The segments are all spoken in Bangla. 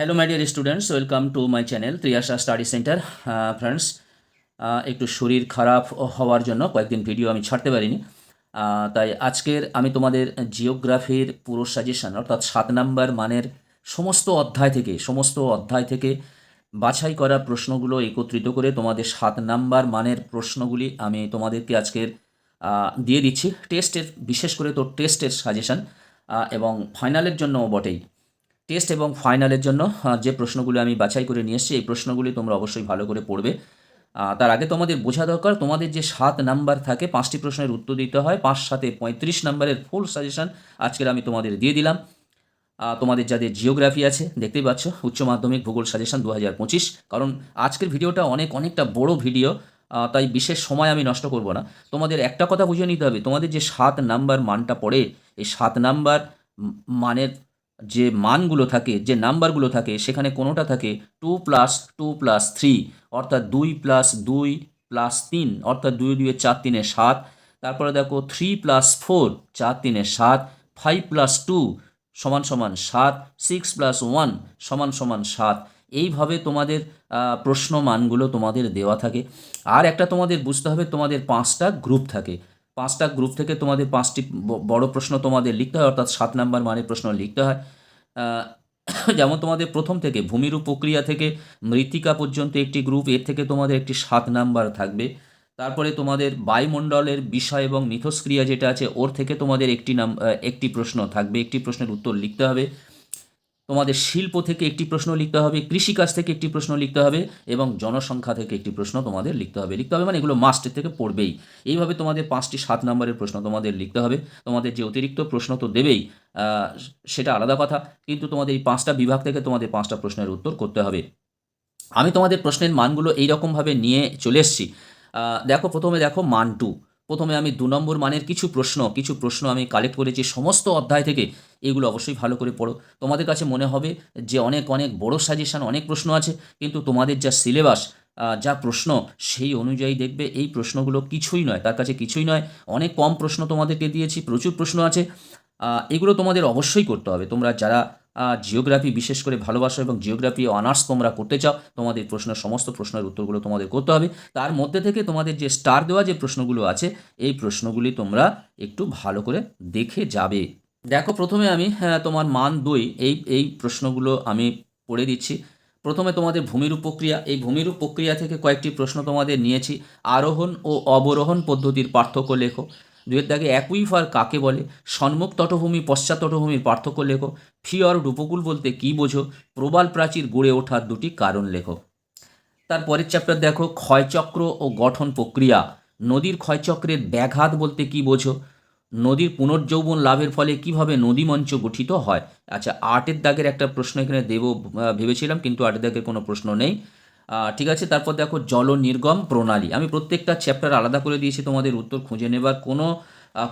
Hello my dear students, welcome to my channel Triyasha study centre. Friends, একটু শরীর খারাপ হওয়ার জন্য কয়েকদিন ভিডিও আমি ছাড়তে পারিনি। তাই আজকের আমি তোমাদের জিওগ্রাফির পুরো সাজেশন অর্থাৎ 7 নাম্বার মানের সমস্ত অধ্যায় থেকে বাছাই করা প্রশ্নগুলো একত্রিত করে তোমাদের 7 নাম্বার মানের প্রশ্নগুলি আমি তোমাদেরকে আজকের দিয়ে দিচ্ছি। টেস্টের, বিশেষ করে তো টেস্টের সাজেশন এবং ফাইনালের জন্যও বটেই। টেস্ট এবং ফাইনালের জন্য যে প্রশ্নগুলি আমি বাছাই করে নিয়ে এসেছি এই প্রশ্নগুলি তোমরা অবশ্যই ভালো করে পড়বে। তার আগে তোমাদের বোঝা দরকার, তোমাদের যে 7 নাম্বার থাকে 5টি প্রশ্নের উত্তর দিতে হয়, 5 7 35 নাম্বারের ফুল সাজেশন আজকের আমি তোমাদের দিয়ে দিলাম। তোমাদের যাদের জিওগ্রাফি আছে, দেখতেই পাচ্ছ, উচ্চ মাধ্যমিক ভূগোল সাজেশন 2025। কারণ আজকের ভিডিওটা অনেকটা বড় ভিডিও, তাই বিশেষ সময় আমি নষ্ট করব না। তোমাদের একটা কথা বুঝে নিতে হবে, তোমাদের যে 7 নাম্বার মানটা পড়ে, এই 7 নাম্বার মানের যে মানগুলো থাকে, যে নাম্বারগুলো থাকে, সেখানে কোনোটা থাকে 2+2+3, অর্থাৎ 2+2+3, অর্থাৎ 2 2 4 3 7। তারপরে দেখো 3+4 4 3 7, 5+2 সমান সমান 7, 6+1 সমান সমান 7। এইভাবে তোমাদের প্রশ্ন মানগুলো তোমাদের দেওয়া থাকে। আর একটা তোমাদের বুঝতে হবে, তোমাদের 5টা গ্রুপ থাকে। 5টা গ্রুপ থেকে তোমাদের 5টি বড় প্রশ্ন তোমাদের লিখতে হয়, অর্থাৎ 7 নাম্বার মানের প্রশ্ন লিখতে হয়। আহ, যেমন তোমাদের প্রথম থেকে ভূমিরূপ প্রক্রিয়া থেকে মৃত্তিকা পর্যন্ত একটি গ্রুপ, এর থেকে তোমাদের একটি 7 নাম্বার থাকবে। তারপরে তোমাদের বায়ুমণ্ডলের বিষয় এবং মিথস্ক্রিয়া যেটা আছে, ওর থেকে তোমাদের একটি প্রশ্ন থাকবে, একটি প্রশ্নের উত্তর লিখতে হবে। তোমাদের শিল্প থেকে একটি প্রশ্ন লিখতে হবে, কৃষিকাজ থেকে একটি প্রশ্ন লিখতে হবে, এবং জনসংখ্যা থেকে একটি প্রশ্ন তোমাদের লিখতে হবে মানে এগুলো মাস্টের থেকে পড়বেই। এইভাবে তোমাদের 5টি 7 নাম্বারের প্রশ্ন তোমাদের লিখতে হবে। তোমাদের যে অতিরিক্ত প্রশ্ন তো দেবেই, সেটা আলাদা কথা, কিন্তু তোমাদের এই 5টা বিভাগ থেকে তোমাদের 5টা প্রশ্নের উত্তর করতে হবে। আমি তোমাদের প্রশ্নের মানগুলো এইরকমভাবে নিয়ে চলে এসেছি। দেখো, প্রথমে দেখো মান 2। প্রথমে আমি 2 নম্বর মানের কিছু প্রশ্ন আমি কালেক্ট করেছি সমস্ত অধ্যায় থেকে। এগুলো অবশ্যই ভালো করে পড়ো। তোমাদের কাছে মনে হবে যে অনেক বড় সাজেশন, অনেক প্রশ্ন আছে, কিন্তু তোমাদের যা সিলেবাস, যা প্রশ্ন, সেই অনুযায়ী দেখবে এই প্রশ্নগুলো কিছুই নয়, তার কাছে কিছুই নয়। অনেক কম প্রশ্ন তোমাদেরকে দিয়েছি, প্রচুর প্রশ্ন আছে। এগুলো তোমাদের অবশ্যই করতে হবে। তোমরা যারা জিওগ্রাফি বিশেষ করে ভালোবাসো এবং জিওগ্রাফি অনার্স তোমরা করতে চাও, তোমাদের সমস্ত প্রশ্নের উত্তরগুলো তোমাদের করতে হবে। তার মধ্যে থেকে তোমাদের যে স্টার দেওয়া যে প্রশ্নগুলো আছে, এই প্রশ্নগুলি তোমরা একটু ভালো করে দেখে যাবে। দেখো, প্রথমে আমি তোমার মান 2 এই প্রশ্নগুলো আমি পড়ে দিচ্ছি। প্রথমে তোমাদের ভূমিরূপ প্রক্রিয়া, এই ভূমিরূপ প্রক্রিয়া থেকে কয়েকটি প্রশ্ন তোমাদের নিয়েছি। আরোহণ ও অবরোহণ পদ্ধতির পার্থক্য লেখো। 2-এর দাগে অ্যাকুইফার কাকে বলে? সম্মুখ তটভূমি পশ্চাৎ তটভূমির পার্থক্য লেখো। ফিয়র্ড উপকূল বলতে কী বোঝো? প্রবাল প্রাচীর গড়ে ওঠার 2টি কারণ লেখো। তারপরের চ্যাপ্টার দেখো ক্ষয়চক্র ও গঠন প্রক্রিয়া। নদীর ক্ষয়চক্রের ব্যাঘাত বলতে কী বোঝো? নদীর পুনর্যৌবন লাভের ফলে কিভাবে নদীমঞ্চ গঠিত হয়। আচ্ছা, 8-এর দাগের একটা প্রশ্ন এখানে দেব ভেবেছিলাম, কিন্তু 8-এর দাগের কোনো প্রশ্ন নেই। ঠিক আছে। তারপর দেখো জল নির্গম প্রণালী। আমি প্রত্যেকটা চ্যাপ্টার আলাদা করে দিয়েছি, তোমাদের উত্তর খুঁজে নেবার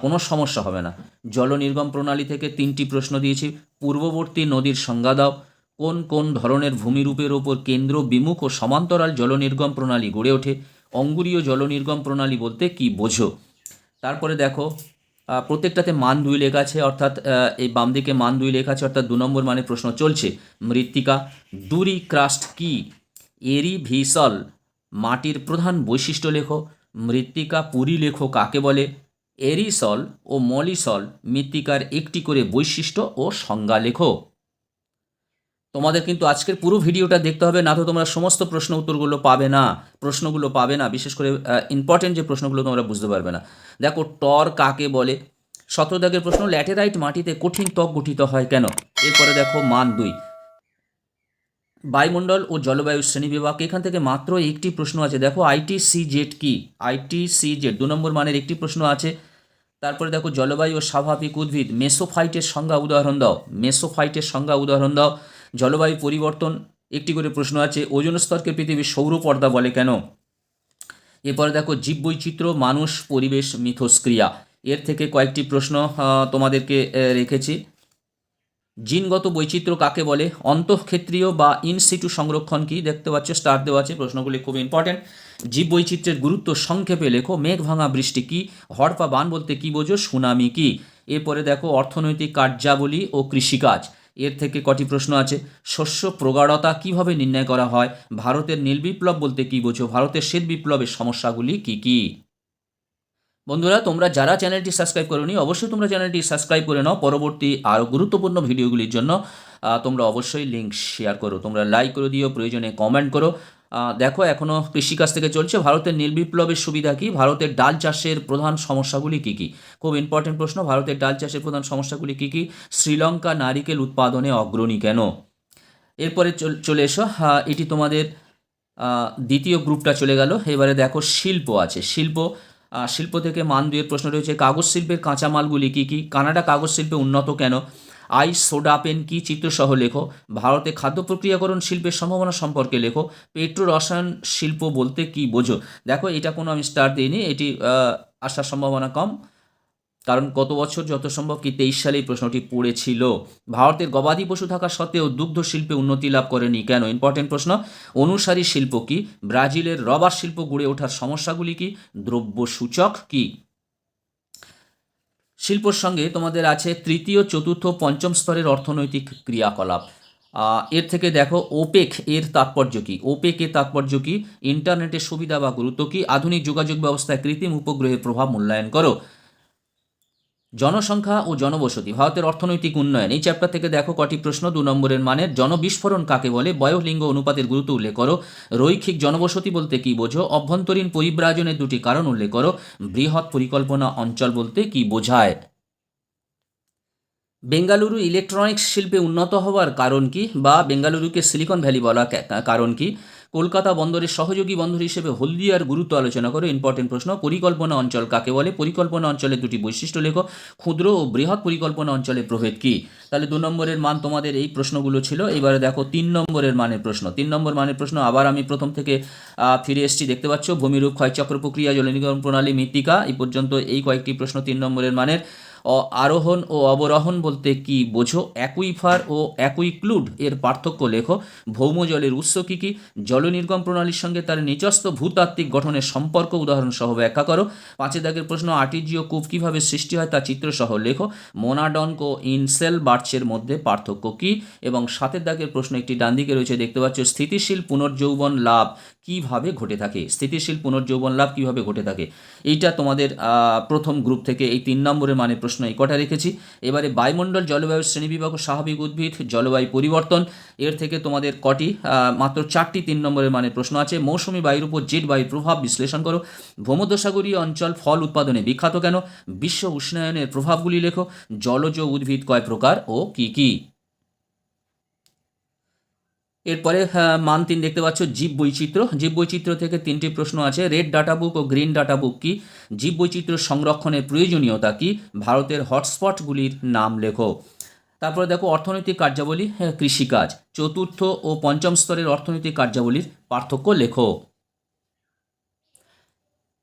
কোনো সমস্যা হবে না। জল নির্গম প্রণালী থেকে 3টি প্রশ্ন দিয়েছি। পূর্ববর্তী নদীর সংজ্ঞা দাও। কোন কোন ধরনের ভূমিরূপের ওপর কেন্দ্র বিমুখ ও সমান্তরাল জলনির্গম প্রণালী গড়ে ওঠে? অঙ্গুরীয় জলনির্গম প্রণালী বলতে কি বোঝো? তারপরে দেখো, প্রত্যেকটাতে মান 2 লেখা আছে, অর্থাৎ এই বাম দিকে মান 2 লেখা আছে, অর্থাৎ 2 নম্বর মানে প্রশ্ন চলছে। মৃত্তিকা ডুরি ক্রাস্ট কি? এরিভিসল মাটির প্রধান বৈশিষ্ট্য লেখো। মৃত্তিকা পরিলেখ কাকে বলে? এরিসল ও মলিসল মৃত্তিকার একটি করে বৈশিষ্ট্য ও সংজ্ঞা লেখো। তোমাদের কিন্তু আজকের পুরো ভিডিওটা দেখতে হবে, না তো তোমরা সমস্ত প্রশ্নগুলো পাবে না, বিশেষ করে ইম্পর্টেন্ট যে প্রশ্নগুলো তোমরা বুঝতে পারবে না। দেখো, টর কাকে বলে? 17 দাগের প্রশ্ন, ল্যাটেরাইট মাটিতে কঠিন ত্বক গঠিত হয় কেন? এরপরে দেখো মান 2, বায়ুমণ্ডল ও জলবায়ু শ্রেণীবিভাগ। এখান থেকে মাত্র একটি প্রশ্ন আছে। দেখো ITCZ কি? ITCZ 2 নম্বর মানের একটি প্রশ্ন আছে। তারপরে দেখো জলবায়ু ও স্বাভাবিক উদ্ভিদ। মেসোফাইটের সংজ্ঞা উদাহরণ দাও। জলবায়ু পরিবর্তন, একটি করে প্রশ্ন আছে। ওজোন স্তরকে পৃথিবীর সৌর পর্দা বলে কেন? এরপরে দেখো জীববৈচিত্র্য, মানুষ, পরিবেশ, মিথস্ক্রিয়া। এর থেকে কয়েকটি প্রশ্ন তোমাদেরকে রেখেছি। জিনগত বৈচিত্র্য কাকে বলে? অন্তঃক্ষেত্রীয় বা ইনসিটু সংরক্ষণ কি? দেখতে পাচ্ছ স্টার দেওয়া আছে, প্রশ্নগুলি খুব ইম্পর্টেন্ট। জীববৈচিত্র্যের গুরুত্ব সংক্ষেপে লেখো। মেঘ ভাঙা বৃষ্টি কি? হড়পা বান বলতে কি বোঝো? সুনামি কি? এরপরে দেখো অর্থনৈতিক কার্যাবলী ও কৃষিকাজ। এর থেকে কটি প্রশ্ন আছে। শস্য প্রগাঢ়তা কিভাবে নির্ণয় করা হয়? ভারতের নীল বিপ্লব বলতে কী বোঝো? ভারতের শ্বেত বিপ্লবের সমস্যাগুলি কী কী? বন্ধুরা, তোমরা যারা চ্যানেলটি সাবস্ক্রাইব করোনি অবশ্যই তোমরা চ্যানেলটি সাবস্ক্রাইব করে নাও। পরবর্তী আরও গুরুত্বপূর্ণ ভিডিওগুলির জন্য তোমরা অবশ্যই লিঙ্ক শেয়ার করো, তোমরা লাইক করে দিও, প্রয়োজনে কমেন্ট করো। দেখো, এখনও কৃষিকাজ থেকে চলছে। ভারতের নীল বিপ্লবের সুবিধা কী? ভারতের ডাল চাষের প্রধান সমস্যাগুলি কী কী? খুব ইম্পর্টেন্ট প্রশ্ন। ভারতের ডাল চাষের প্রধান সমস্যাগুলি কী কী? শ্রীলঙ্কা নারিকেল উৎপাদনে অগ্রণী কেন? এরপরে চলে এসো, এটি তোমাদের দ্বিতীয় গ্রুপটা চলে গেল। এবারে দেখো শিল্প আছে। শিল্প থেকে মান 2 এর প্রশ্ন রয়েছে। কাগজ শিল্পের কাঁচামালগুলি কী কী? কানাডা কাগজ শিল্পে উন্নত কেন? আইস সোডা পেন কি? চিত্রসহ লেখো। ভারতে খাদ্য প্রক্রিয়াকরণ শিল্পের সম্ভাবনা সম্পর্কে লেখো। পেট্রো রসায়ন শিল্প বলতে কি বোঝো? দেখো, এটা কোনো আমি স্টার দিইনি, এটি আসার সম্ভাবনা কম, কারণ গত বছর যত সম্ভব কি 23 সালে এই প্রশ্নটি পড়েছিল। ভারতের গবাদি পশু থাকা সত্ত্বেও দুগ্ধ শিল্পে উন্নতি লাভ করেনি কেন? ইম্পর্টেন্ট প্রশ্ন। অনুসারী শিল্প কি? ব্রাজিলের রবার শিল্প গড়ে ওঠার সমস্যাগুলি কি? দ্রব্য সূচক কি? শিল্পর সঙ্গে তোমাদের আছে তৃতীয়, চতুর্থ, পঞ্চম স্তরের অর্থনৈতিক ক্রিয়াকলাপ। এর থেকে দেখো, ওপেক এর তাৎপর্য কী? ওপেক এর তাৎপর্য কী? ইন্টারনেটের সুবিধা বা গুরুত্ব কী? আধুনিক যোগাযোগ ব্যবস্থায় কৃত্রিম উপগ্রহের প্রভাব মূল্যায়ন করো। জনসংখ্যা ও জনবসতি, ভারতের অর্থনৈতিক উন্নয়ন, এই চ্যাপ্টার থেকে দেখো কটি প্রশ্ন। 2 নম্বরের মানের। জনবিস্ফোরণ কাকে বলে? বয়স লিঙ্গ অনুপাতের গুরুত্ব উল্লেখ করো। রৈখিক জনবসতি বলতে কী বোঝো? অভ্যন্তরীণ পরিব্রাজনের 2টি কারণ উল্লেখ করো। বৃহৎ পরিকল্পনা অঞ্চল বলতে কী বোঝায়? বেঙ্গালুরু ইলেকট্রনিক্স শিল্পে উন্নত হওয়ার কারণ কি? বা বেঙ্গালুরুকে সিলিকন ভ্যালি বলা কারণ কি? কলকাতা বন্দরের সহযোগী বন্দর হিসেবে হলদিয়ার গুরুত্ব আলোচনা করো। ইম্পর্টেন্ট প্রশ্ন। পরিকল্পনা অঞ্চল কাকে বলে? পরিকল্পনা অঞ্চলের 2টি বৈশিষ্ট্য লেখো। ক্ষুদ্র ও বৃহৎ পরিকল্পনা অঞ্চলের প্রভেদ কী? তাহলে 2 নম্বরের মান তোমাদের এই প্রশ্নগুলো ছিল। এবারে দেখো 3 নম্বরের মানের প্রশ্ন। 3 নম্বর মানের প্রশ্ন আবার আমি প্রথম থেকে ফিরে এসেছি, দেখতে পাচ্ছ। ভূমিরূপ, ক্ষয়চক্র প্রক্রিয়া, জলনির্গমন প্রণালী, মৃত্তিকা, এই পর্যন্ত এই কয়েকটি প্রশ্ন 3 নম্বরের মানের। আরোহণ ও অবরোহণ বলতে কি বোঝো? অ্যাকুইফার ও অ্যাকুইক্লুড এর পার্থক্য লেখো। ভৌম জলের উৎস কী কী? জল নির্গম প্রণালীর সঙ্গে তার নিজস্ব ভূতাত্ত্বিক গঠনের সম্পর্ক উদাহরণ সহ ব্যাখ্যা করো। 5 দাগের প্রশ্ন। আর্টিজিও কূপ কীভাবে সৃষ্টি হয় তা চিত্রসহ লেখো। মোনাডনক ও ইনসেল বার্চের মধ্যে পার্থক্য কী? এবং 7 দাগের প্রশ্ন একটি ডান দিকে রয়েছে, দেখতে পাচ্ছ। স্থিতিশীল পুনর্যৌবন লাভ কিভাবে ঘটে থাকে? স্থিতিশীল পুনর্যৌবন লাভ কিভাবে ঘটে থাকে? এইটা তোমাদের প্রথম গ্রুপ থেকে এই 3 নম্বরের মানে প্রশ্ন এই কটা রেখেছি। এবারে বায়ুমণ্ডল, জলবায়ু শ্রেণীবিভাগ ও স্বাভাবিক উদ্ভিদ, জলবায়ু পরিবর্তন, এর থেকে তোমাদের কটি মাত্র 4টি 3 নম্বরের মানে প্রশ্ন আছে। মৌসুমি বায়ুর উপর জেট বায়ুর প্রভাব বিশ্লেষণ করো। ভূমধ্যসাগরীয় অঞ্চল ফল উৎপাদনে বিখ্যাত কেন? বিশ্ব উষ্ণায়নের প্রভাবগুলি লেখো। জলজ উদ্ভিদ কয় প্রকার ও কী কী? এরপরে মান 3 দেখতে পাচ্ছ, জীববৈচিত্র্য। জীববৈচিত্র্য থেকে 3টি প্রশ্ন আছে। রেড ডাটা বুক ও গ্রিন ডাটা বুক কি? জীববৈচিত্র্য সংরক্ষণের প্রয়োজনীয়তা কি? ভারতের হটস্পটগুলির নাম লেখো। তারপরে দেখো অর্থনৈতিক কার্যাবলী, কৃষিকাজ। চতুর্থ ও পঞ্চম স্তরের অর্থনৈতিক কার্যাবলীর পার্থক্য লেখো।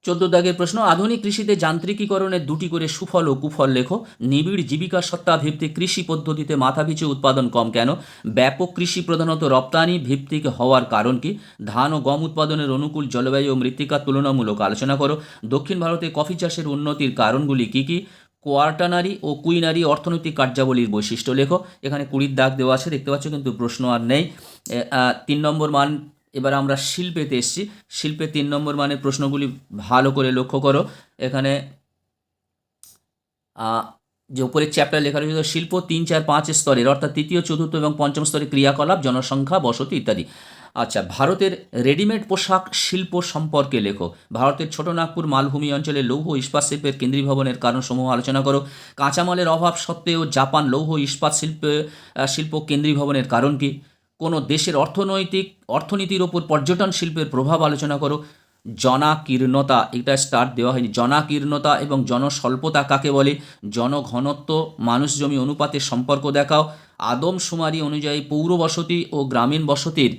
14 দাগের প্রশ্ন। আধুনিক কৃষিতে যান্ত্রিকীকরণের 2টি করে সুফল ও কুফল লেখো। নিবিড় জীবিকা সত্তা ভিত্তিক কৃষি পদ্ধতিতে মাথাপিছু উৎপাদন কম কেন? ব্যাপক কৃষি প্রধানত রপ্তানি ভিত্তিক হওয়ার কারণ কি? ধান ও গম উৎপাদনের অনুকূল জলবায়ু ও মৃত্তিকার তুলনামূলক আলোচনা করো। দক্ষিণ ভারতে কফি চাষের উন্নতির কারণগুলি কী কী? কোয়ার্টানারি ও কুইনারি অর্থনৈতিক কার্যাবলীর বৈশিষ্ট্য লেখো। এখানে 20 দাগ দেওয়া আছে, দেখতে পাচ্ছ, কিন্তু প্রশ্ন আর নেই। 3 নম্বর মান। এবার আমরা শিল্পেতে এসেছি। শিল্পে 3 নম্বর মানের প্রশ্নগুলি ভালো করে লক্ষ্য করো। এখানে যে উপরের চ্যাপ্টার লেখা রয়েছে, শিল্প 3, 4, 5 স্তরের, অর্থাৎ তৃতীয়, চতুর্থ এবং পঞ্চম স্তরের ক্রিয়াকলাপ, জনসংখ্যা, বসতি ইত্যাদি। আচ্ছা, ভারতের রেডিমেড পোশাক শিল্প সম্পর্কে লেখো। ভারতের ছোটনাগপুর মালভূমি অঞ্চলে লৌহ ইস্পাত শিল্পের কেন্দ্রীভবনের কারণসমূহ আলোচনা করো। কাঁচামালের অভাব সত্ত্বেও জাপান লৌহ ইস্পাত শিল্প কেন্দ্রীভবনের কারণ কি? কোনো দেশের অর্থনীতির ওপর পর্যটন শিল্পের প্রভাব আলোচনা করো। জনাকীর্ণতা, এটা স্টার্ট দেওয়া হয়নি। জনাকীর্ণতা এবং জনস্বল্পতা কাকে বলে? জনঘনত্ব মানুষ জমি অনুপাতের সম্পর্ক দেখাও। আদমশুমারি অনুযায়ী পৌর বসতি ও গ্রামীণ বসতির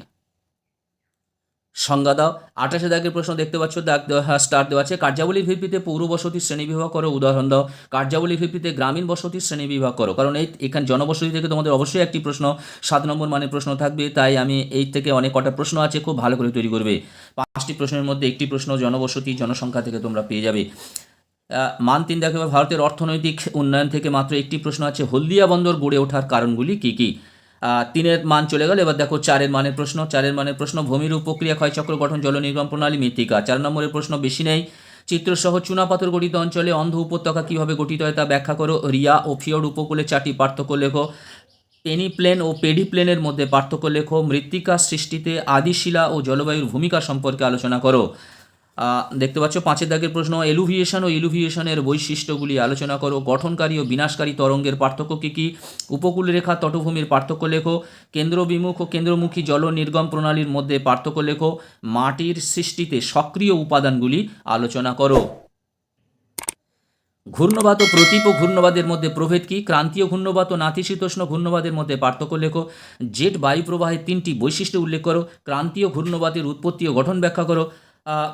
সংজ্ঞা দাও। 28 দাগের প্রশ্ন দেখতে পাচ্ছ, দাগ দেওয়া স্টার দেওয়া আছে। কার্যাবলীর ভিত্তিতে পৌর বসতির শ্রেণীবিভাগ করো, উদাহরণ দাও। কার্যাবলীর ভিত্তিতে গ্রামীণ বসতির শ্রেণীবিভাগ করো। কারণ এখানে জনবসতি থেকে তোমাদের অবশ্যই একটি প্রশ্ন 7 নম্বর মানের প্রশ্ন থাকবে, তাই আমি এই থেকে অনেক কটা প্রশ্ন আছে, খুব ভালো করে তৈরি করবে। 5টি প্রশ্নের মধ্যে একটি প্রশ্ন জনবসতি জনসংখ্যা থেকে তোমরা পেয়ে যাবে। মান 3 দেখো, ভারতের অর্থনৈতিক উন্নয়ন থেকে মাত্র একটি প্রশ্ন আছে। হলদিয়া বন্দর গড়ে ওঠার কারণগুলি কী কী? তিনের মান চলে গেল। এবার দেখো চারের মানের প্রশ্ন ভূমিরূপ প্রক্রিয়া, ক্ষয়চক্র, গঠন, জল নির্গম প্রণালী, মৃত্তিকা। 4 নম্বরের প্রশ্ন বেশি নেই। চিত্রসহ চুনাপাথর গঠিত অঞ্চলে অন্ধ উপত্যকা কীভাবে গঠিত হয় তা ব্যাখ্যা করো। রিয়া ও ফিওর্ড উপকূলে 4টি পার্থক্য লেখো। পেনিপ্লেন ও পেডিপ্লেনের মধ্যে পার্থক্য লেখো। মৃত্তিকা সৃষ্টিতে আদিশিলা ও জলবায়ুর ভূমিকা সম্পর্কে আলোচনা করো। দেখতে পাচ্ছ 5 দাগের প্রশ্ন, এলুভিয়েশন ও ইলুভিয়েশনের বৈশিষ্ট্যগুলি আলোচনা করো। গঠনকারী ও বিনাশকারী তরঙ্গের পার্থক্য কী কী? উপকূলরেখা তটভূমির পার্থক্য লেখো। কেন্দ্রবিমুখ ও কেন্দ্রমুখী জল নির্গম প্রণালীর মধ্যে পার্থক্য লেখো। মাটির সৃষ্টিতে সক্রিয় উপাদানগুলি আলোচনা করো। ঘূর্ণবাত ও প্রতীপ ঘূর্ণবাদের মধ্যে প্রভেদ কী? ক্রান্তীয় ঘূর্ণবাত ও নাতিশীতোষ্ণ ঘূর্ণবাদের মধ্যে পার্থক্য লেখো। জেট বায়ু প্রবাহের 3টি বৈশিষ্ট্য উল্লেখ করো। ক্রান্তীয় ঘূর্ণবাতের উৎপত্তি ও গঠন ব্যাখ্যা করো।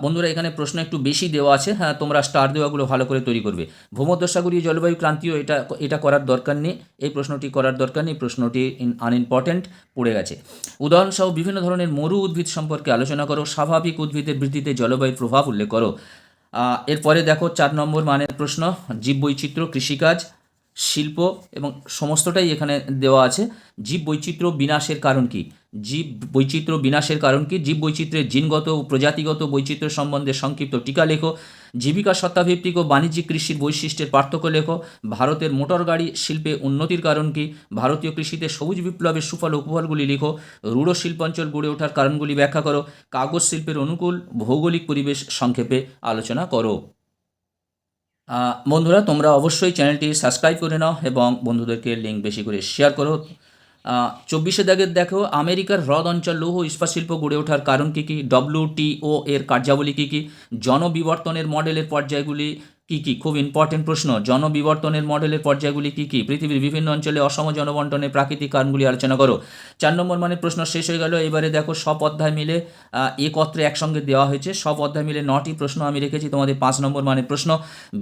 বন্ধুরা এখানে প্রশ্ন একটু বেশি দেওয়া আছে, হ্যাঁ তোমরা স্টার দেওয়াগুলো ভালো করে তৈরি করবে। ভূমধ্যসাগরীয় জলবায়ু ক্রান্তীয়, এটা করার দরকার নেই, এই প্রশ্নটি করার দরকার নেই, প্রশ্নটি আনইম্পর্টেন্ট পড়ে গেছে। উদাহরণসহ বিভিন্ন ধরনের মরু উদ্ভিদ সম্পর্কে আলোচনা করো। স্বাভাবিক উদ্ভিদের বৃদ্ধিতে জলবায়ুর প্রভাব উল্লেখ করো। এরপরে দেখো 4 নম্বর মানের প্রশ্ন, জীববৈচিত্র্য, কৃষিকাজ, শিল্প এবং সমস্তটাই এখানে দেওয়া আছে। জীববৈচিত্র্য বিনাশের কারণ কী? জীববৈচিত্র্য বিনাশের কারণ কী? জীববৈচিত্র্যের জিনগত ও প্রজাতিগত বৈচিত্র্য সম্বন্ধে সংক্ষিপ্ত টিকা লেখো। জীবিকা সত্তাভিত্তিক ও বাণিজ্যিক কৃষির বৈশিষ্ট্যের পার্থক্য লেখো। ভারতের মোটর গাড়ি শিল্পে উন্নতির কারণ কী? ভারতীয় কৃষিতে সবুজ বিপ্লবের সুফল ও কুফলগুলি লিখো। রূঢ় শিল্পাঞ্চল গড়ে ওঠার কারণগুলি ব্যাখ্যা করো। কাগজ শিল্পের অনুকূল ভৌগোলিক পরিবেশ সংক্ষেপে আলোচনা করো। বন্ধুরা তোমরা অবশ্যই চ্যানেলটি সাবস্ক্রাইব করে নাও এবং বন্ধুদেরকে লিঙ্ক বেশি করে শেয়ার করো। 24 দাগের দেখো, আমেরিকার হ্রদ অঞ্চল লৌহ ইস্পাত শিল্প গড়ে ওঠার কারণ কী কী? WTO এর কার্যাবলী কী কী? জনবিবর্তনের মডেলের পর্যায়গুলি কী কী? খুব ইম্পর্টেন্ট প্রশ্ন। জনবিবর্তনের মডেলের পর্যায়গুলি কী কী? পৃথিবীর বিভিন্ন অঞ্চলে অসম জনবন্টনের প্রাকৃতিক কারণগুলি আলোচনা করো। 4 নম্বর মানের প্রশ্ন শেষ হয়ে গেল। এবারে দেখো সব অধ্যায় মিলে একত্রে একসঙ্গে দেওয়া হয়েছে, সব অধ্যায় মিলে 9টি প্রশ্ন আমি রেখেছি তোমাদের। 5 নম্বর মানের প্রশ্ন,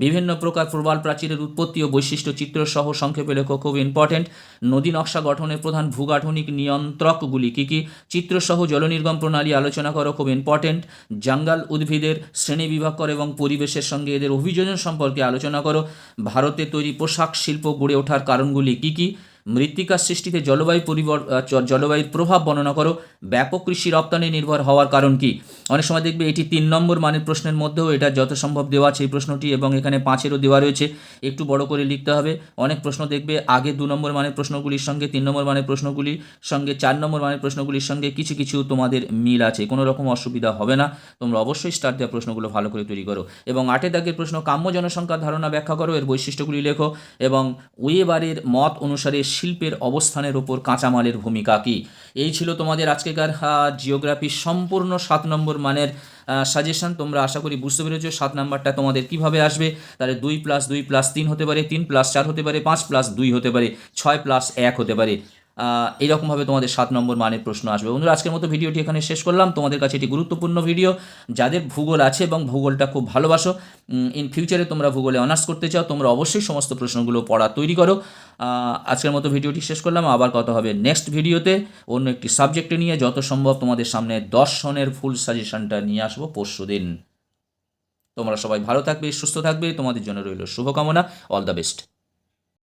বিভিন্ন প্রকার প্রবাল প্রাচীরের উৎপত্তি ও বৈশিষ্ট্য চিত্রসহ সংক্ষেপে লেখো। খুব ইম্পর্টেন্ট। নদী নকশা গঠনের প্রধান ভূগাঠনিক নিয়ন্ত্রকগুলি কী কী? চিত্রসহ জলনির্গম প্রণালী আলোচনা করো। খুব ইম্পর্টেন্ট। জঙ্গল উদ্ভিদের শ্রেণী বিভাগ করো এবং পরিবেশের সঙ্গে এদের অভিযোজন সম্পর্কে আলোচনা করো। ভারতে তৈরি পোশাক শিল্প গড়ে ওঠার কারণগুলি কী কী? মৃত্তিকার সৃষ্টিতে জলবায়ুর প্রভাব বর্ণনা করো। ব্যাপক কৃষি রপ্তানি নির্ভর হওয়ার কারণ কি? অনেক সময় দেখবে এটি 3 নম্বর মানের প্রশ্নের মধ্যেও এটা যত সম্ভব দেওয়া আছে এই প্রশ্নটি, এবং এখানে 5-এরও দেওয়া রয়েছে, একটু বড় করে লিখতে হবে। অনেক প্রশ্ন দেখবে আগে 2 নম্বর মানের প্রশ্নগুলির সঙ্গে 3 নম্বর মানের প্রশ্নগুলির সঙ্গে 4 নম্বর মানের প্রশ্নগুলির সঙ্গে কিছু কিছু তোমাদের মিল আছে, কোনো রকম অসুবিধা হবে না। তোমরা অবশ্যই স্টার দেওয়া প্রশ্নগুলো ভালো করে তৈরি করো। এবং 8 দাগের প্রশ্ন, কাম্য জনসংখ্যার ধারণা ব্যাখ্যা করো, এর বৈশিষ্ট্যগুলি লেখো। এবং ওয়েবারের মত অনুসারে শিল্পের অবস্থানের ওপর কাঁচামালের ভূমিকা কী? এই ছিল তোমাদের আজকেকার জিওগ্রাফি সম্পূর্ণ 7 নম্বর মানের সাজেশন। তোমরা আশা করি বুঝতে পেরেছো 7 নাম্বারটা তোমাদের কিভাবে আসবে। তাহলে 2+2+3 হতে পারে, 3+4 হতে পারে, 5+2 হতে পারে, 6+1 হতে পারে। এইরকমভাবে তোমাদের 7 নম্বর মানের প্রশ্ন আসবে। বন্ধুরা আজকের মতো ভিডিওটি এখানে শেষ করলাম। তোমাদের কাছে এটি গুরুত্বপূর্ণ ভিডিও। যাদের ভূগোল আছে এবং ভূগোলটা খুব ভালোবাসো, ইন ফিউচারে তোমরা ভূগোলে অনার্স করতে চাও, তোমরা অবশ্যই সমস্ত প্রশ্নগুলো পড়া তৈরি করো। আজকের মতো ভিডিওটি শেষ করলাম। আবার কথা হবে নেক্সট ভিডিওতে অন্য একটি সাবজেক্টে নিয়ে। যত সম্ভব তোমাদের সামনে দর্শনের ফুল সাজেশনটা নিয়ে আসবো পরশুদিন। তোমরা সবাই ভালো থাকবে, সুস্থ থাকবে, তোমাদের জন্য রইল শুভকামনা। All the best.